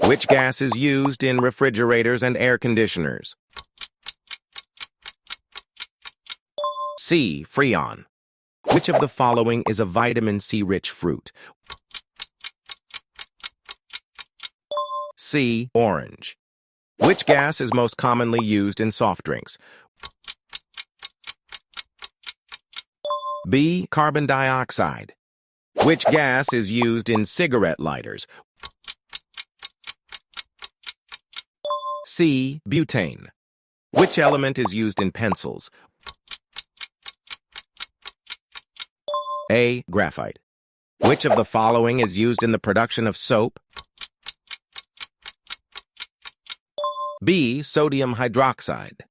Which gas is used in refrigerators and air conditioners? C. Freon. Which of the following is a vitamin C-rich fruit? C. Orange. Which gas is most commonly used in soft drinks? B. Carbon dioxide. Which gas is used in cigarette lighters? C. Butane. Which element is used in pencils? A. Graphite. Which of the following is used in the production of soap? B. Sodium hydroxide.